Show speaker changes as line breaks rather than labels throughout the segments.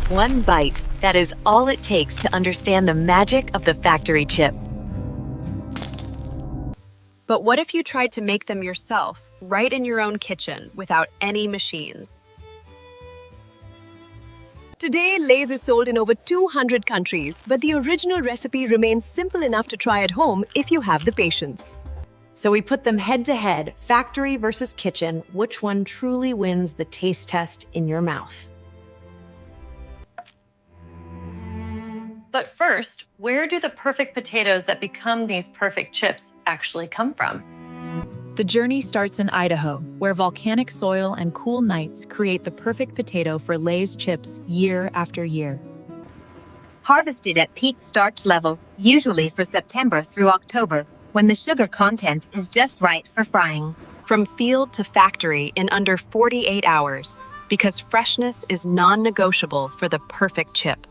One bite, that is all it takes to understand the magic of the factory chip.
But what if you tried to make them yourself, right in your own kitchen, without any machines? Today, Lay's is sold in over 200 countries, but the original recipe remains simple enough to try at home if you have the patience.
So we put them head to head, factory versus kitchen, which one truly wins the taste test in your mouth.
But first, where do the perfect potatoes that become these perfect chips actually come from?
The journey starts in Idaho, where volcanic soil and cool nights create the perfect potato for Lay's chips year after year.
Harvested at peak starch level, usually for September through October, when the sugar content is just right for frying.
From field to factory in under 48 hours, because freshness is non-negotiable for the perfect chip.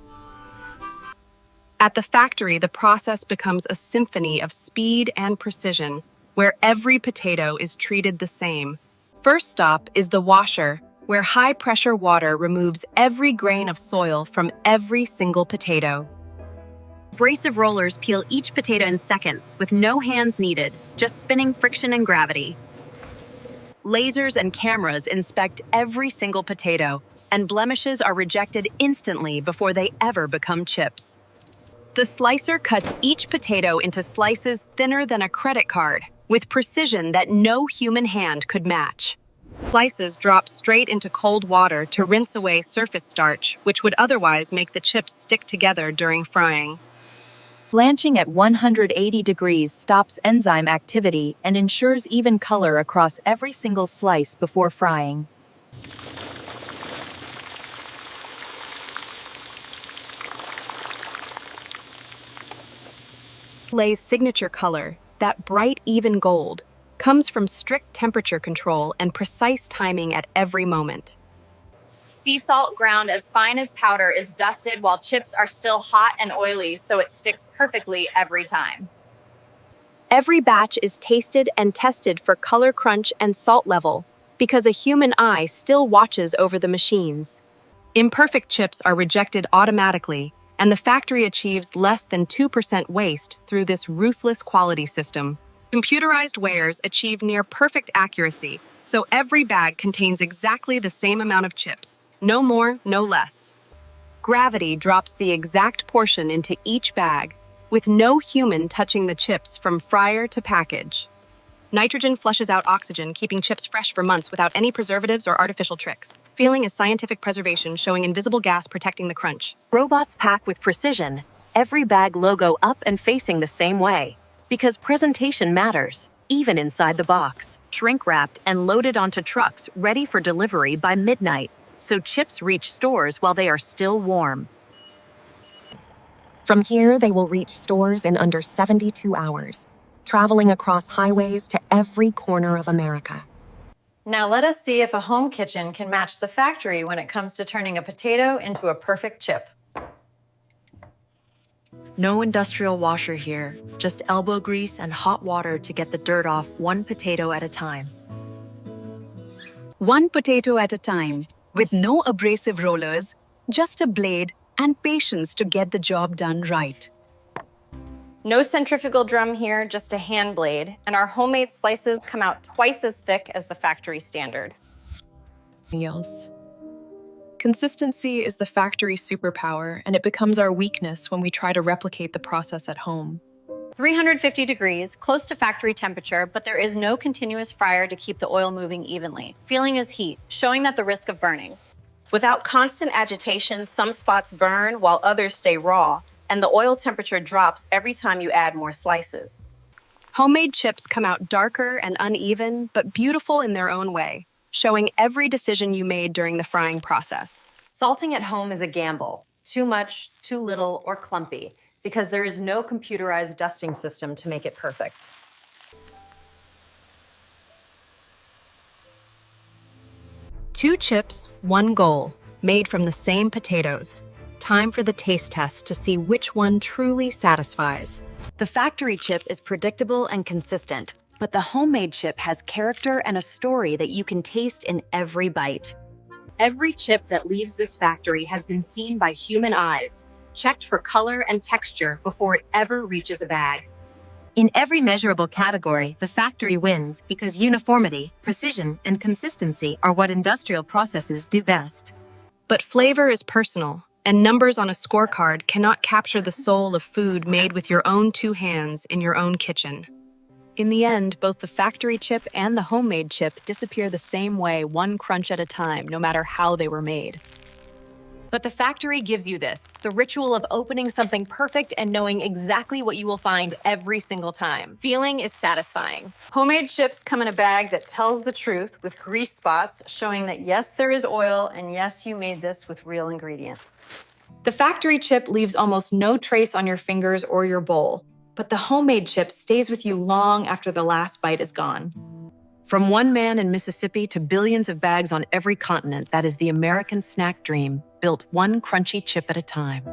At the factory, the process becomes a symphony of speed and precision, where every potato is treated the same. First stop is the washer, where high-pressure water removes every grain of soil from every single potato.
Abrasive rollers peel each potato in seconds, with no hands needed, just spinning friction and gravity.
Lasers and cameras inspect every single potato, and blemishes are rejected instantly before they ever become chips. The slicer cuts each potato into slices thinner than a credit card, with precision that no human hand could match. Slices drop straight into cold water to rinse away surface starch, which would otherwise make the chips stick together during frying.
Blanching at 180 degrees stops enzyme activity and ensures even color across every single slice before frying.
Lay's signature color, that bright, even gold, comes from strict temperature control and precise timing at every moment.
Sea salt ground as fine as powder is dusted while chips are still hot and oily, so it sticks perfectly every time.
Every batch is tasted and tested for color crunch and salt level, because a human eye still watches over the machines. Imperfect chips are rejected automatically, and the factory achieves less than 2% waste through this ruthless quality system. Computerized weighers achieve near perfect accuracy, so every bag contains exactly the same amount of chips, no more, no less. Gravity drops the exact portion into each bag, with no human touching the chips from fryer to package. Nitrogen flushes out oxygen, keeping chips fresh for months without any preservatives or artificial tricks. Feeling is scientific preservation, showing invisible gas protecting the crunch.
Robots pack with precision, every bag logo up and facing the same way. Because presentation matters, even inside the box. Shrink-wrapped and loaded onto trucks ready for delivery by midnight, so chips reach stores while they are still warm.
From here, they will reach stores in under 72 hours, traveling across highways to every corner of America.
Now let us see if a home kitchen can match the factory when it comes to turning a potato into a perfect chip.
No industrial washer here, just elbow grease and hot water to get the dirt off one potato at a time.
One potato at a time, with no abrasive rollers, just a blade and patience to get the job done right.
No centrifugal drum here, just a hand blade, and our homemade slices come out twice as thick as the factory standard.
Else. Consistency is the factory superpower, and it becomes our weakness when we try to replicate the process at home.
350 degrees, close to factory temperature, but there is no continuous fryer to keep the oil moving evenly. Feeling is heat, showing that the risk of burning.
Without constant agitation, some spots burn while others stay raw, and the oil temperature drops every time you add more slices.
Homemade chips come out darker and uneven, but beautiful in their own way, showing every decision you made during the frying process.
Salting at home is a gamble. Too much, too little, or clumpy, because there is no computerized dusting system to make it perfect.
Two chips, one goal, made from the same potatoes. Time for the taste test to see which one truly satisfies.
The factory chip is predictable and consistent, but the homemade chip has character and a story that you can taste in every bite.
Every chip that leaves this factory has been seen by human eyes, checked for color and texture before it ever reaches a bag.
In every measurable category, the factory wins because uniformity, precision, and consistency are what industrial processes do best.
But flavor is personal, and numbers on a scorecard cannot capture the soul of food made with your own two hands in your own kitchen. In the end, both the factory chip and the homemade chip disappear the same way, one crunch at a time, no matter how they were made. But the factory gives you this, the ritual of opening something perfect and knowing exactly what you will find every single time. Feeling is satisfying.
Homemade chips come in a bag that tells the truth with grease spots, showing that yes, there is oil, and yes, you made this with real ingredients.
The factory chip leaves almost no trace on your fingers or your bowl, but the homemade chip stays with you long after the last bite is gone.
From one man in Mississippi to billions of bags on every continent, that is the American snack dream, built one crunchy chip at a time.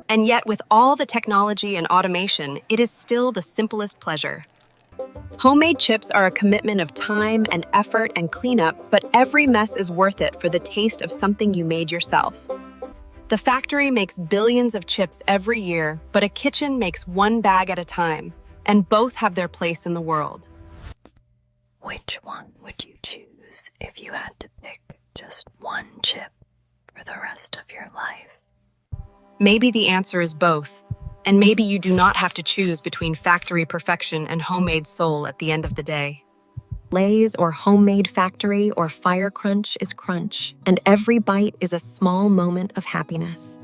And yet, with all the technology and automation, it is still the simplest pleasure. Homemade chips are a commitment of time and effort and cleanup, but every mess is worth it for the taste of something you made yourself. The factory makes billions of chips every year, but a kitchen makes one bag at a time, and both have their place in the world.
Which one would you choose if you had to pick just one chip for the rest of your life?
Maybe the answer is both, and maybe you do not have to choose between factory perfection and homemade soul at the end of the day.
Lay's or homemade factory or fire crunch is crunch, and every bite is a small moment of happiness.